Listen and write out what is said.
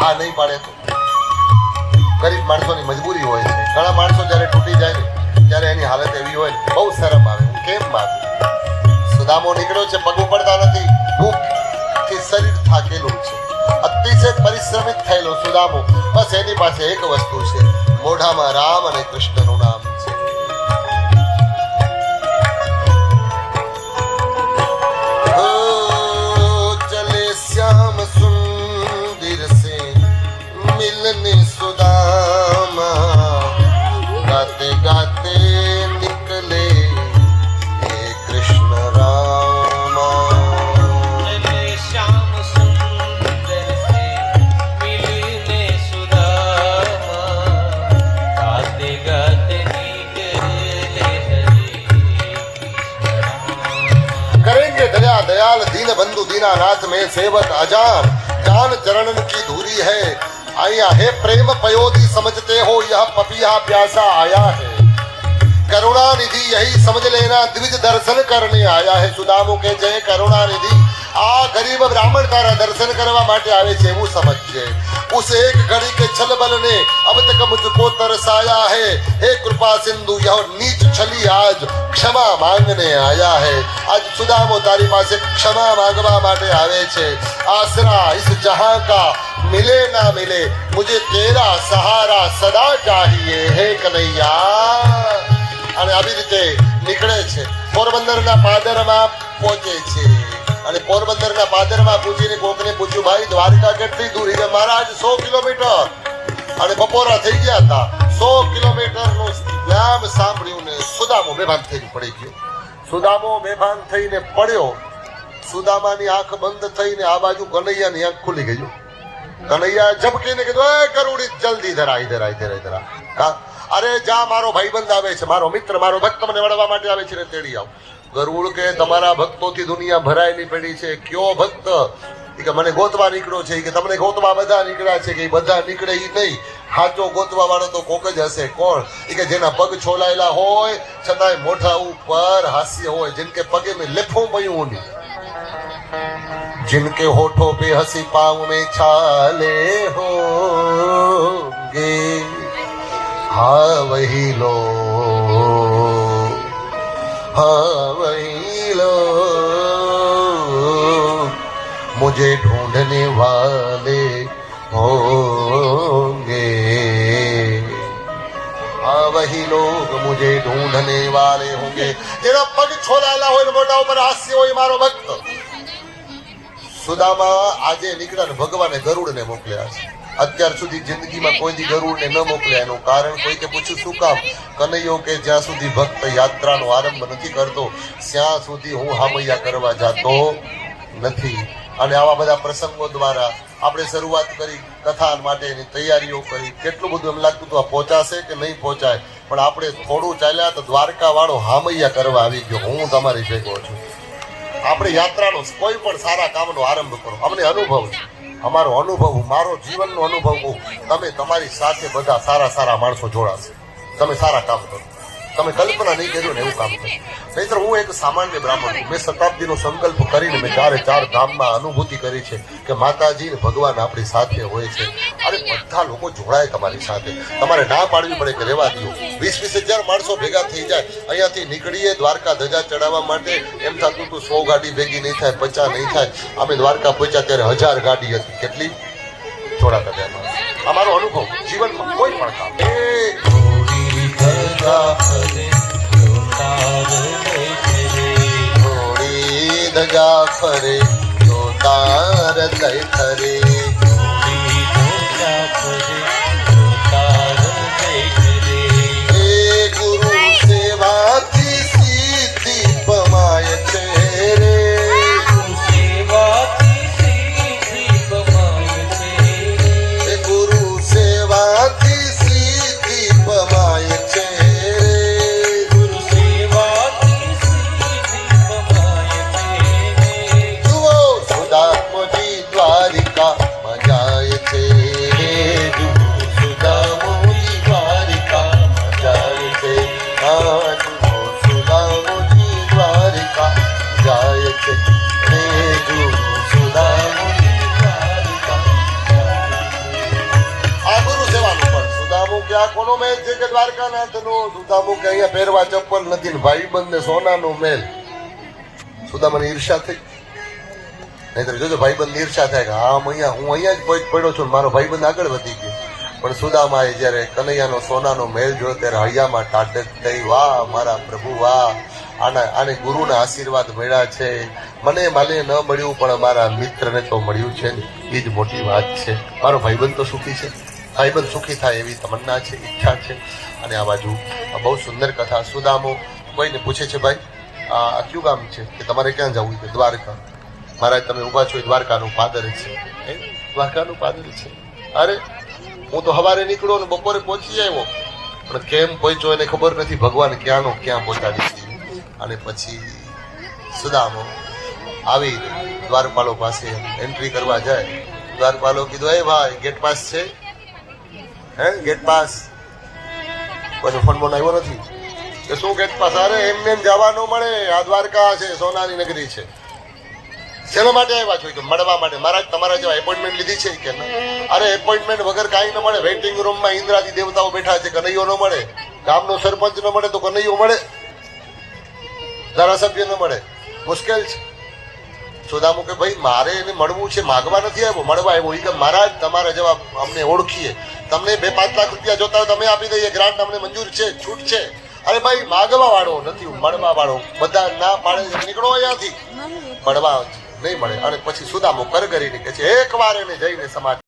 હા નહીં પાડે તો ગરીબ માણસોની મજબૂરી હોય છે. ઘણા માણસો જ્યારે તૂટી જાય ને ત્યારે એની હાલત એવી હોય ને બહુ શરમ આવે. હું કેમ માગું? સુદામો નીકળ્યો છે, પગ પડતા નથી, ભૂખથી શરીર થાકેલું છે, અતિશય પરિશ્રમિત થયેલો સુદામો. બસ એની પાસે એક વસ્તુ છે, મોઢામાં રામ અને કૃષ્ણનું નામ છે. ચલે શ્યામ સુંદર સે મિલને સુદામા, ગાતે ગાતે નિકલે હે કૃષ્ણ રામા. चले श्याम सुंदर से मिलने सुदामा, गाते गाते निकले हरे करेंगे दया दयाल दीन बंधु दीना नाथ में सेवक अजान, जान चरणन की धूरी है आया है, प्रेम पयोधी समझते हो यह पपिया प्यासा आया है, करुणा निधि यही समझ लेना द्विज दर्शन करने आया है. સુદામુ કે જય કરુણા નિધિ, આ ગરીબ બ્રાહ્મણ તારા દર્શન કરવા માટે આવે છે એવું સમજજે. उस एक घड़ी के छल बल ने अब तक मुझको तरसाया है, हे कृपा सिंधु यह नीच छली आज क्षमा मांगने आया है. आज સુદામો તારી પાસે ક્ષમા માંગવા માટે આવે છે. આસરા इस जहां का मिले ना मिले मुझे तेरा सहारा सदा चाहिए हे कन्हैया. અને આવી રીતે નીકળે છે. પોરબંદરના પાદરમાં પહોંચે છે અને પોરબંદરના પાદરમાં પૂછીને કોકને પૂછ્યું, ભાઈ દ્વારકા કેટલી દૂર? છે મહારાજ 100 કિલોમીટર. અને બપોરા થઈ ગયા હતા. 100 કિલોમીટરનું નામ સાંભળ્યું ને સુદામો બેભાન થઈને પડી ગયો. સુદામો બેભાન થઈને પડ્યો. સુદામાની આંખ બંધ થઈને આ બાજુ કનૈયાની આંખ ખુલી ગઈ. કનૈયા ઝબકીને કીધું, એ કરુડી જલ્દી ધરા ઇધર ઇધર ઇધર. અરે જા, મારો ભાઈબંધ આવે છે, મારો મિત્ર, મારો ભક્ત મને વળવા માટે આવે છે ને તેડી આવ. ગરુડ કે તમારા ભક્તોથી દુનિયા ભરાયેલી પડી છે. કયો ભક્ત? કે મને ગોતવા નીકળ્યો છે. કે તમને ગોતવા બધા નીકળ્યા છે. કે બધા નીકળે ઈ નહીં, સાચો ગોતવા વાળો તો કોક જ હશે. કોણ? કે જેના પગ છોલાયેલા હોય છતાંય મોઢા ઉપર હાસ્ય હોય, जिनके पगे में लेफों पयूं नहीं, जिनके होठों पे हंसी पाँव में छाले होंगे, हाँ वही लो, हाँ वही लो, मुझे ढूंढने वाले होंगे, हाँ वही लोग मुझे ढूंढने वाले होंगे. तेरा पग છોલાયેલા હોય ને મોઢા ઉપર હાસ્ય હોય, મારો ભક્ત. સુદામા આજે નીકળ્યા ને ભગવાને ગરુડને મોકલ્યા છે. અત્યાર સુધી જિંદગીમાં કોઈ દી ગરુડને ન મોકલ્યા. એનું કારણ કોઈને પૂછ્યું શું કામ? કનૈયો કે જ્યાં સુધી ભક્ત યાત્રાનો આરંભ નથી કરતો ત્યાં સુધી હું હામૈયા કરવા જાતો નથી. અને આવા બધા પ્રસંગો દ્વારા આપણે શરૂઆત કરી, કથા માટેની તૈયારીઓ કરી. કેટલું બધું એમ લાગતું હતું આ પહોંચાશે કે નહીં પહોંચાય, પણ આપણે થોડું ચાલ્યા તો દ્વારકા વાળો હામૈયા કરવા આવી ગયો. હું તમારી ભેગો છું. આપણે યાત્રાનો કોઈ પણ સારા કામનો આરંભ કરો. અમને અનુભવ છે, અમારો અનુભવ, મારો જીવનનો અનુભવ કહું. તમે તમારી સાથે બધા સારા સારા માણસો જોડાશે. તમે સારા કામ કરો. તમે કલ્પના નહીં કર્યું ને એવું કામ કરો. નહીંતર હું એક સામાન્ય બ્રાહ્મણ છું. મેં શતાબ્દીનો સંકલ્પ કરીને મેં 4 ધામમાં અનુભૂતિ કરી છે કે માતાજી ને ભગવાન આપણી સાથે હોય છે. અરે બધા લોકો જોડાય તમારી સાથે. તમારે ના પાડવી પડે કે રહેવા દો. 20-20 હજાર માણસો ભેગા થઈ જાય. અહીંયાથી નીકળીએ દ્વારકા ધજા ચડાવવા માટે. એમ થતું તું 100 ગાડી ભેગી નહીં થાય, 50 નહીં થાય. અમે દ્વારકા પહોંચ્યા ત્યારે 1000 ગાડી હતી. કેટલી જોડાતા ગયા. અમારો અનુભવ જીવનમાં કોઈ પણ કામ થોડી ધજા ફરે તો તાર લઈ ખરે. એ ગુરુ સેવાથી સિદ્ધિ પમાય છે રે. ગુરુ સેવાથી સિદ્ધિ પમાય છે. જુઓ સુદામજી દ્વારિકા કોનો મહેલ છે કે દ્વારકાનાથનો? સુદામુ કે અહીંયા પહેરવા ચપ્પલ નથી ને ભાઈબંધને સોનાનો મહેલ. સુદામાને ઈર્ષા થઈ. નહીતર જોજો ભાઈબંધ ઈર્ષા થાય કે આમ અહીંયા હું અહીંયા જ પડ્યો છું ને મારો ભાઈબંધ આગળ વધી ગયો. પણ સુદામાએ જ્યારે કનૈયાનો સોનાનો મહેલ જોયો ત્યારે હૈયામાં ટાટક થઈ. વાહ મારા પ્રભુ વાહ, આને ગુરુના આશીર્વાદ મળ્યા છે. મને માલે ન મળ્યું પણ મારા મિત્રને તો મળ્યું છે ને, એ જ મોટી વાત છે. મારો ભાઈબંધ તો સુખી છે, ભાઈબંધ સુખી થાય એવી તમન્ના છે, ઈચ્છા છે. અને આ બાજુ બહુ સુંદર કથા. સુદામો કોઈને પૂછે છે ભાઈ આ કયું ગામ છે કે તમારે ક્યાં જવું છે? દ્વારકા. મહારાજ તમે ઉભા છો એ દ્વારકાનું પાદર છે. દ્વારકાનું પાદર છે. અરે હું તો સવારે નીકળ્યો ને બપોરે પહોંચી આવ્યો, પણ કેમ પહોંચ્યો એને ખબર નથી. ભગવાન ક્યાંનો ક્યાં પહોંચાડી દીધી. અને પછી સુદામો આવી દ્વારપાલો પાસે એન્ટ્રી કરવા જાય. દ્વારપાલો કીધું એ ભાઈ ગેટ પાસ છે? હે ગેટ પાસ? કોઈ ફોન બોન આવ્યો નથી કે શું ગેટ પાસ? અરે એમને એમ જવા ન મળે, આ દ્વારકા છે, સોનાની નગરી છે. શેના માટે આવ્યા છો? કે મળવા માટે. મહારાજ તમારા જેવા એપોઇન્ટમેન્ટ લીધી છે કે ના? અરે એપોઇન્ટમેન્ટ વગર કાંઈ ન મળે. વેઇટિંગ રૂમમાં ઇન્દ્રાદી દેવતાઓ બેઠા છે, કનૈયો ન મળે. ગામનો સરપંચ ન મળે તો કનૈયો મળે, ધારાસભ્ય ન મળે, મુશ્કેલ છે. સુદામુ કે ભાઈ મારે એને મળવું છે, માગવા નથી આવ્યો, મળવા આવ્યો. એ કે મહારાજ તમારા જેવા અમને ઓળખીએ, તમને 2-5 લાખ રૂપિયા જોતા હોય તમે આપી દઈએ, ગ્રાન્ટ અમને મંજૂર છે, છૂટ છે. અરે ભાઈ માગવા વાળો નથી, મળવા વાળો. બધા ના પાડે છે, નીકળો અહીંયાથી, મળવા નહીં મળે. અને પછી સુદામો કરગરીને કે છે એકવાર એને જઈને સમાજ